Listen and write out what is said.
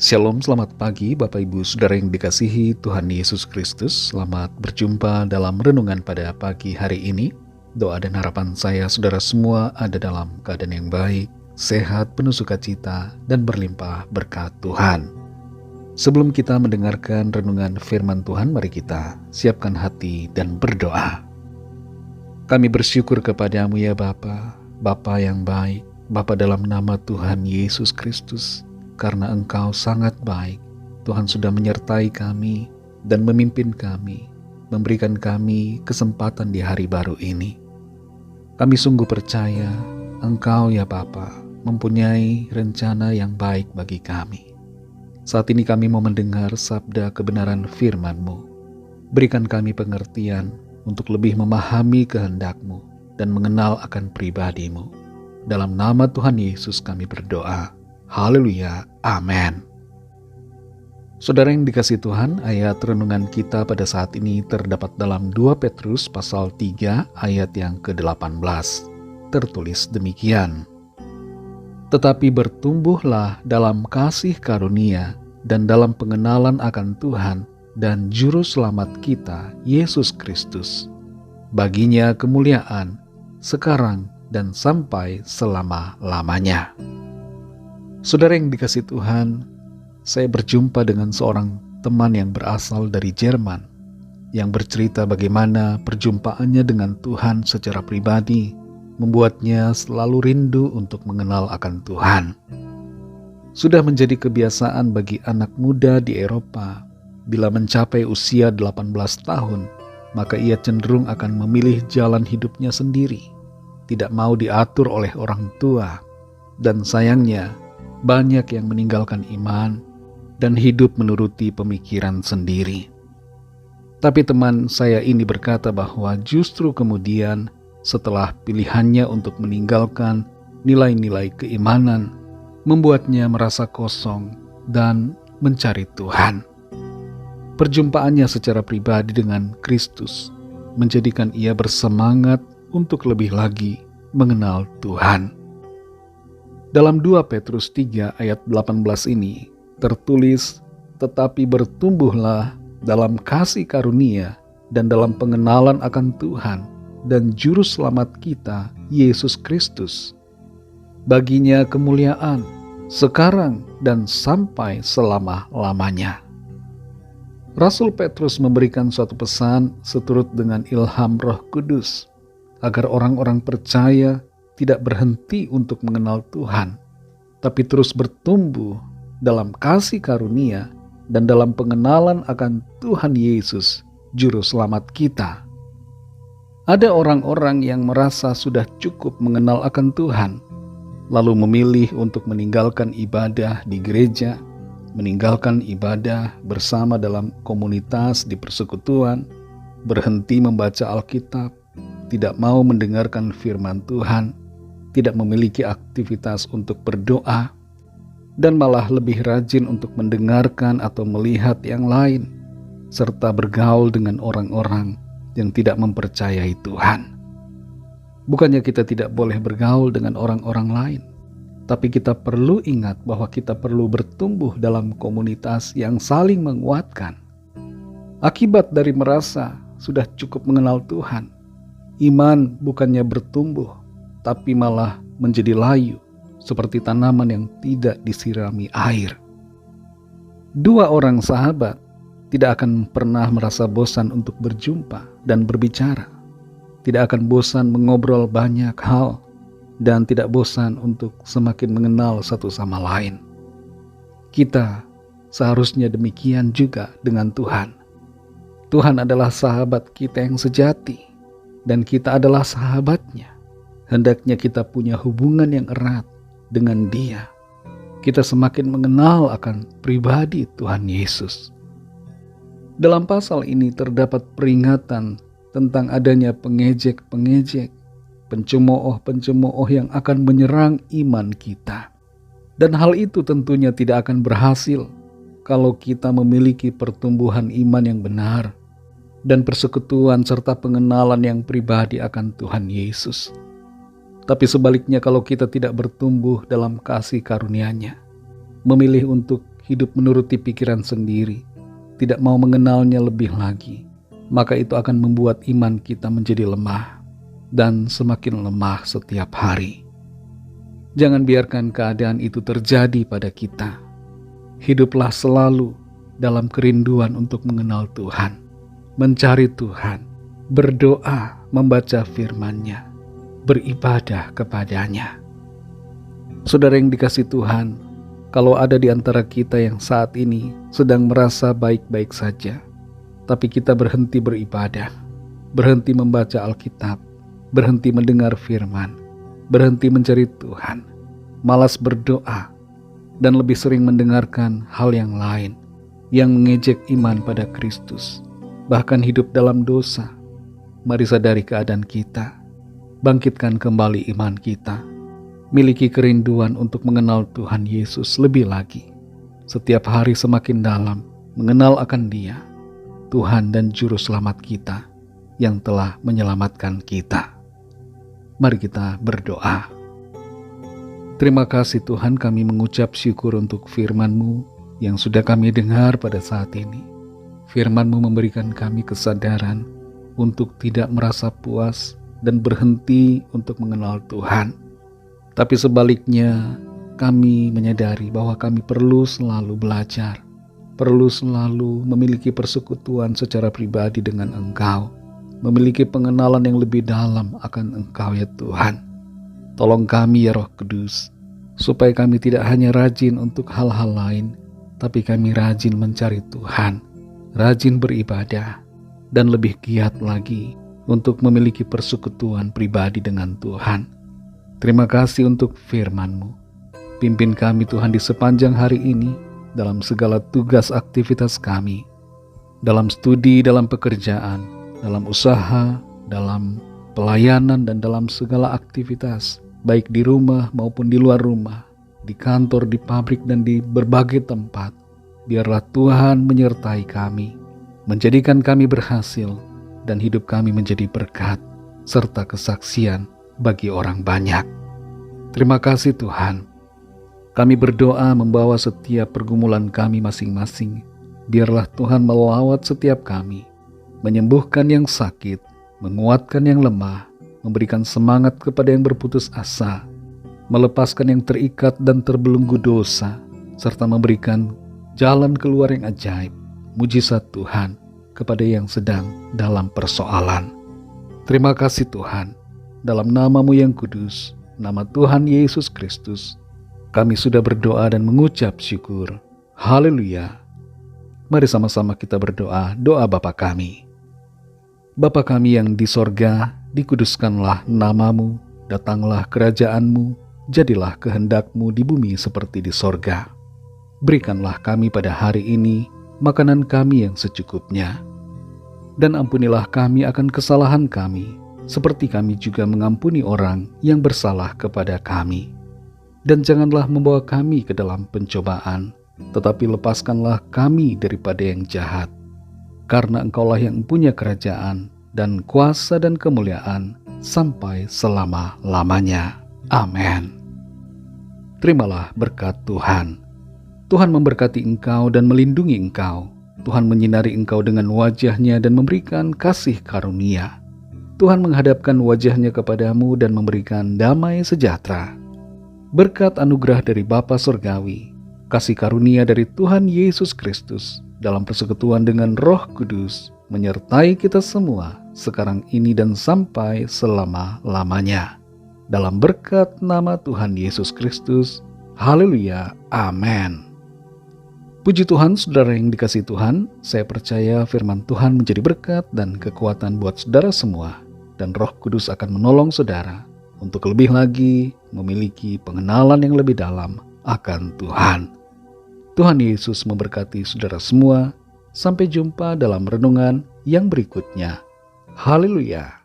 Shalom, selamat pagi Bapak Ibu Saudara yang dikasihi Tuhan Yesus Kristus. Selamat berjumpa dalam renungan pada pagi hari ini. Doa dan harapan saya saudara semua ada dalam keadaan yang baik, sehat, penuh sukacita, dan berlimpah berkat Tuhan. Sebelum kita mendengarkan renungan firman Tuhan, mari kita siapkan hati dan berdoa. Kami bersyukur kepadamu ya Bapa, Bapa yang baik, Bapa dalam nama Tuhan Yesus Kristus. Karena Engkau sangat baik, Tuhan sudah menyertai kami dan memimpin kami, memberikan kami kesempatan di hari baru ini. Kami sungguh percaya Engkau ya Bapa mempunyai rencana yang baik bagi kami. Saat ini kami mau mendengar sabda kebenaran firman-Mu. Berikan kami pengertian untuk lebih memahami kehendak-Mu dan mengenal akan pribadi-Mu. Dalam nama Tuhan Yesus kami berdoa. Haleluya, amin. Saudara yang dikasihi Tuhan, ayat renungan kita pada saat ini terdapat dalam 2 Petrus pasal 3 ayat yang ke-18. Tertulis demikian. Tetapi bertumbuhlah dalam kasih karunia dan dalam pengenalan akan Tuhan dan Juru Selamat kita, Yesus Kristus. Baginya kemuliaan sekarang dan sampai selama-lamanya. Saudara yang dikasihi Tuhan, saya berjumpa dengan seorang teman yang berasal dari Jerman yang bercerita bagaimana perjumpaannya dengan Tuhan secara pribadi membuatnya selalu rindu untuk mengenal akan Tuhan. Sudah menjadi kebiasaan bagi anak muda di Eropa, bila mencapai usia 18 tahun, maka ia cenderung akan memilih jalan hidupnya sendiri, tidak mau diatur oleh orang tua, dan sayangnya, banyak yang meninggalkan iman dan hidup menuruti pemikiran sendiri. Tapi teman saya ini berkata bahwa justru kemudian setelah pilihannya untuk meninggalkan nilai-nilai keimanan, membuatnya merasa kosong dan mencari Tuhan. Perjumpaannya secara pribadi dengan Kristus menjadikan ia bersemangat untuk lebih lagi mengenal Tuhan. Dalam 2 Petrus 3 ayat 18 ini tertulis, tetapi bertumbuhlah dalam kasih karunia dan dalam pengenalan akan Tuhan dan Juru Selamat kita, Yesus Kristus. Baginya kemuliaan sekarang dan sampai selama-lamanya. Rasul Petrus memberikan suatu pesan seturut dengan ilham Roh Kudus, agar orang-orang percaya tidak berhenti untuk mengenal Tuhan, tapi terus bertumbuh dalam kasih karunia dan dalam pengenalan akan Tuhan Yesus, Juru Selamat kita. Ada orang-orang yang merasa sudah cukup mengenal akan Tuhan, lalu memilih untuk meninggalkan ibadah di gereja, meninggalkan ibadah bersama dalam komunitas di persekutuan, berhenti membaca Alkitab, tidak mau mendengarkan firman Tuhan, tidak memiliki aktivitas untuk berdoa, dan malah lebih rajin untuk mendengarkan atau melihat yang lain, serta bergaul dengan orang-orang yang tidak mempercayai Tuhan. Bukannya kita tidak boleh bergaul dengan orang-orang lain, tapi kita perlu ingat bahwa kita perlu bertumbuh dalam komunitas yang saling menguatkan. Akibat dari merasa sudah cukup mengenal Tuhan, iman bukannya bertumbuh, tapi malah menjadi layu, seperti tanaman yang tidak disirami air. Dua orang sahabat tidak akan pernah merasa bosan untuk berjumpa dan berbicara, tidak akan bosan mengobrol banyak hal, dan tidak bosan untuk semakin mengenal satu sama lain. Kita seharusnya demikian juga dengan Tuhan. Tuhan adalah sahabat kita yang sejati, dan kita adalah sahabatnya. Hendaknya kita punya hubungan yang erat dengan Dia. Kita semakin mengenal akan pribadi Tuhan Yesus. Dalam pasal ini terdapat peringatan tentang adanya pengejek-pengejek, pencemooh-pencemooh yang akan menyerang iman kita. Dan hal itu tentunya tidak akan berhasil kalau kita memiliki pertumbuhan iman yang benar dan persekutuan serta pengenalan yang pribadi akan Tuhan Yesus. Tapi sebaliknya kalau kita tidak bertumbuh dalam kasih karunia-Nya, memilih untuk hidup menuruti pikiran sendiri, tidak mau mengenalnya lebih lagi, maka itu akan membuat iman kita menjadi lemah dan semakin lemah setiap hari. Jangan biarkan keadaan itu terjadi pada kita. Hiduplah selalu dalam kerinduan untuk mengenal Tuhan, mencari Tuhan, berdoa, membaca firman-Nya, beribadah kepadanya. Saudara yang dikasihi Tuhan, kalau ada di antara kita yang saat ini sedang merasa baik-baik saja, tapi kita berhenti beribadah, berhenti membaca Alkitab, berhenti mendengar firman, berhenti mencari Tuhan, malas berdoa, dan lebih sering mendengarkan hal yang lain yang mengejek iman pada Kristus, bahkan hidup dalam dosa, mari sadari keadaan kita, bangkitkan kembali iman kita, miliki kerinduan untuk mengenal Tuhan Yesus lebih lagi. Setiap hari semakin dalam mengenal akan Dia, Tuhan dan Juru Selamat kita yang telah menyelamatkan kita. Mari kita berdoa. Terima kasih Tuhan, kami mengucap syukur untuk firman-Mu yang sudah kami dengar pada saat ini. Firman-Mu memberikan kami kesadaran untuk tidak merasa puas dan berhenti untuk mengenal Tuhan. Tapi sebaliknya, kami menyadari bahwa kami perlu selalu belajar, perlu selalu memiliki persekutuan secara pribadi dengan Engkau, memiliki pengenalan yang lebih dalam akan Engkau ya Tuhan. Tolong kami ya Roh Kudus, supaya kami tidak hanya rajin untuk hal-hal lain, tapi kami rajin mencari Tuhan, rajin beribadah, dan lebih giat lagi untuk memiliki persekutuan pribadi dengan Tuhan. Terima kasih untuk firman-Mu. Pimpin kami Tuhan di sepanjang hari ini dalam segala tugas aktivitas kami, dalam studi, dalam pekerjaan, dalam usaha, dalam pelayanan, dan dalam segala aktivitas, baik di rumah maupun di luar rumah, di kantor, di pabrik, dan di berbagai tempat. Biarlah Tuhan menyertai kami, menjadikan kami berhasil, dan hidup kami menjadi berkat, serta kesaksian bagi orang banyak. Terima kasih Tuhan. Kami berdoa membawa setiap pergumulan kami masing-masing. Biarlah Tuhan melawat setiap kami, menyembuhkan yang sakit, menguatkan yang lemah, memberikan semangat kepada yang berputus asa, melepaskan yang terikat dan terbelenggu dosa, serta memberikan jalan keluar yang ajaib, mujizat Tuhan kepada yang sedang dalam persoalan. Terima kasih Tuhan. Dalam nama-Mu yang kudus, nama Tuhan Yesus Kristus, kami sudah berdoa dan mengucap syukur. Haleluya. Mari sama-sama kita berdoa, doa Bapa kami. Bapa kami yang di sorga, dikuduskanlah nama-Mu, datanglah kerajaan-Mu, jadilah kehendak-Mu di bumi seperti di sorga. Berikanlah kami pada hari ini makanan kami yang secukupnya. Dan ampunilah kami akan kesalahan kami, seperti kami juga mengampuni orang yang bersalah kepada kami. Dan janganlah membawa kami ke dalam pencobaan, tetapi lepaskanlah kami daripada yang jahat. Karena Engkaulah yang punya kerajaan dan kuasa dan kemuliaan sampai selama-lamanya. Amin. Terimalah berkat Tuhan. Tuhan memberkati engkau dan melindungi engkau. Tuhan menyinari engkau dengan wajah-Nya dan memberikan kasih karunia. Tuhan menghadapkan wajah-Nya kepadamu dan memberikan damai sejahtera. Berkat anugerah dari Bapa Surgawi, kasih karunia dari Tuhan Yesus Kristus, dalam persekutuan dengan Roh Kudus, menyertai kita semua, sekarang ini dan sampai selama-lamanya. Dalam berkat nama Tuhan Yesus Kristus, haleluya, amin. Puji Tuhan, saudara yang dikasihi Tuhan, saya percaya firman Tuhan menjadi berkat dan kekuatan buat saudara semua, dan Roh Kudus akan menolong saudara untuk lebih lagi memiliki pengenalan yang lebih dalam akan Tuhan. Tuhan Yesus memberkati saudara semua. Sampai jumpa dalam renungan yang berikutnya. Haleluya.